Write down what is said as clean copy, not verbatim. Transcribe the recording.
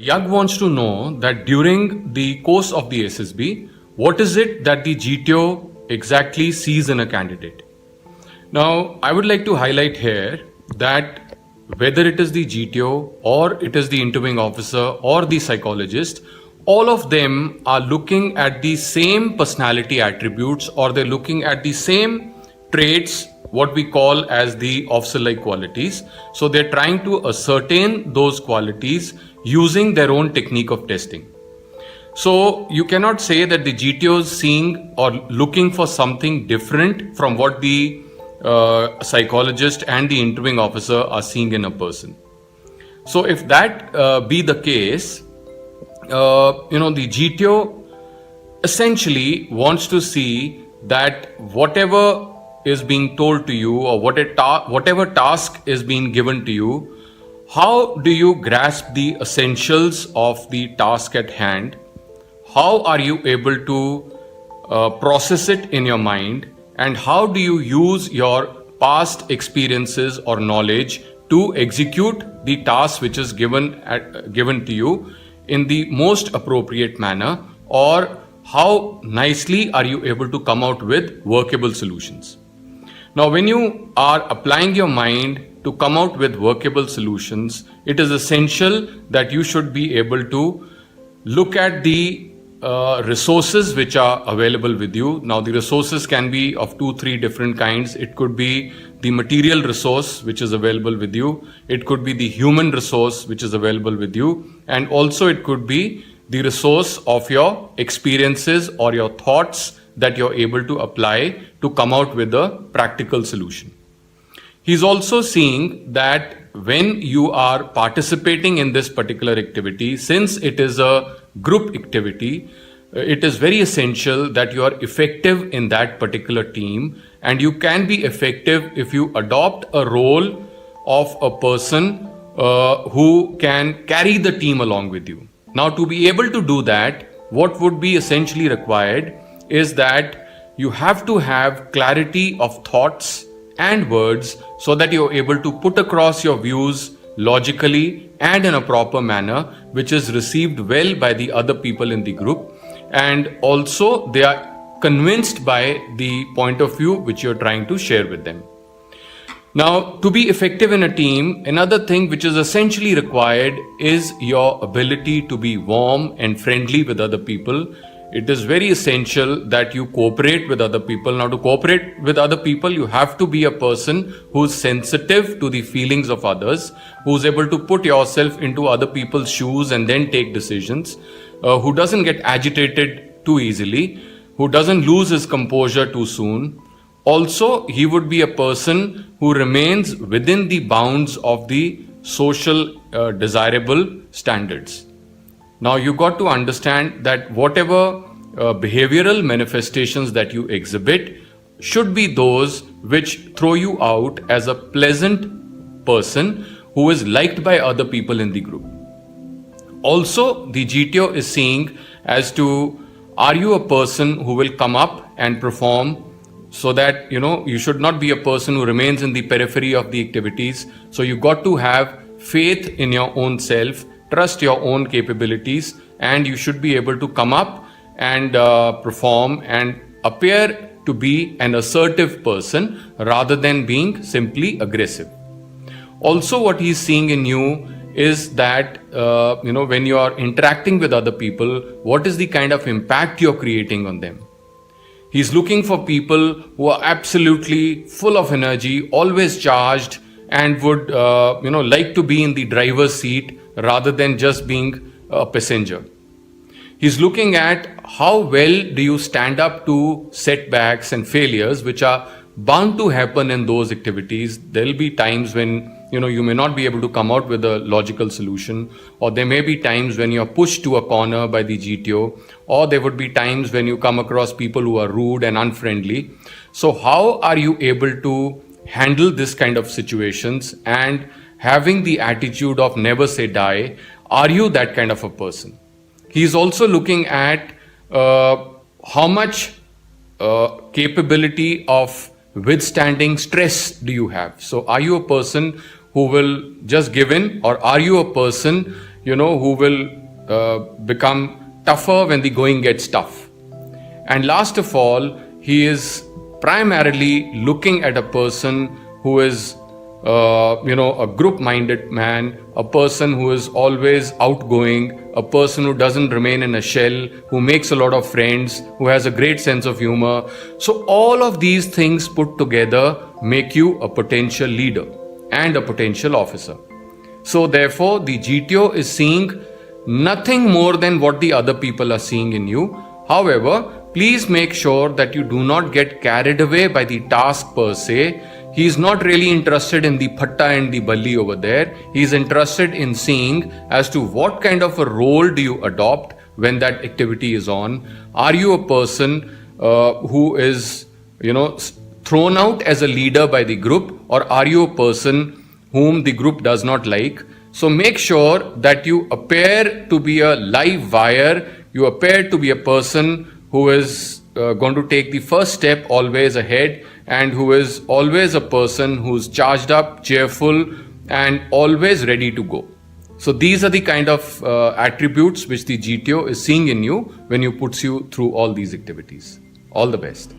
Yag wants to know that during the course of the SSB, what is it that the GTO exactly sees in a candidate? Now, I would like to highlight here that whether it is the GTO or it is the interviewing officer or the psychologist, all of them are looking at the same personality attributes, or they're looking at the same traits, what we call as the officer-like qualities. So they're trying to ascertain those qualities using their own technique of testing. So you cannot say that the GTO is seeing or looking for something different from what the psychologist and the interviewing officer are seeing in a person. So if that be the case, the GTO essentially wants to see that whatever is being told to you, or whatever task is being given to you, how do you grasp the essentials of the task at hand? How are you able to process it in your mind? And how do you use your past experiences or knowledge to execute the task which is given to you in the most appropriate manner? Or how nicely are you able to come out with workable solutions? Now, when you are applying your mind to come out with workable solutions, it is essential that you should be able to look at the resources which are available with you. Now, the resources can be of 2-3 different kinds. It could be the material resource which is available with you. It could be the human resource which is available with you. And also it could be the resource of your experiences or your thoughts that you're able to apply to come out with a practical solution. He's also seeing that when you are participating in this particular activity, since it is a group activity, it is very essential that you are effective in that particular team, and you can be effective if you adopt a role of a person who can carry the team along with you. Now, to be able to do that, what would be essentially required is that you have to have clarity of thoughts and words so that you're able to put across your views logically and in a proper manner, which is received well by the other people in the group. And also they are convinced by the point of view which you're trying to share with them. Now, to be effective in a team, another thing which is essentially required is your ability to be warm and friendly with other people. It is very essential that you cooperate with other people. Now, to cooperate with other people, you have to be a person who's sensitive to the feelings of others, who's able to put yourself into other people's shoes and then take decisions, who doesn't get agitated too easily, who doesn't lose his composure too soon. Also, he would be a person who remains within the bounds of the social desirable standards. Now, you got to understand that whatever behavioral manifestations that you exhibit should be those which throw you out as a pleasant person who is liked by other people in the group. Also, the GTO is seeing as to, are you a person who will come up and perform, so that you should not be a person who remains in the periphery of the activities. So you got to have faith in your own self, trust your own capabilities, and you should be able to come up and perform and appear to be an assertive person rather than being simply aggressive. Also, what he's seeing in you is that when you are interacting with other people, what is the kind of impact you're creating on them. He's looking for people who are absolutely full of energy, always charged, and would like to be in the driver's seat rather than just being a passenger. He's looking at how well do you stand up to setbacks and failures which are bound to happen in those activities. There'll be times when you may not be able to come out with a logical solution, or there may be times when you're pushed to a corner by the GTO, or there would be times when you come across people who are rude and unfriendly. So how are you able to handle this kind of situations and having the attitude of never say die? Are you that kind of a person? He's also looking at how much capability of withstanding stress do you have. So are you a person who will just give in, or are you a person who will become tougher when the going gets tough. And last of all, he is primarily looking at a person who is, a group-minded man, a person who is always outgoing, a person who doesn't remain in a shell, who makes a lot of friends, who has a great sense of humor. So all of these things put together make you a potential leader and a potential officer. So therefore, the GTO is seeing nothing more than what the other people are seeing in you. However, please make sure that you do not get carried away by the task per se. He is not really interested in the patta and the balli over there. He is interested in seeing as to what kind of a role do you adopt when that activity is on. Are you a person who is, thrown out as a leader by the group, or are you a person whom the group does not like? So make sure that you appear to be a live wire. You appear to be a person who is going to take the first step always ahead, and who is always a person who's charged up, cheerful, and always ready to go. So these are the kind of attributes which the GTO is seeing in you when you puts you through all these activities. All the best.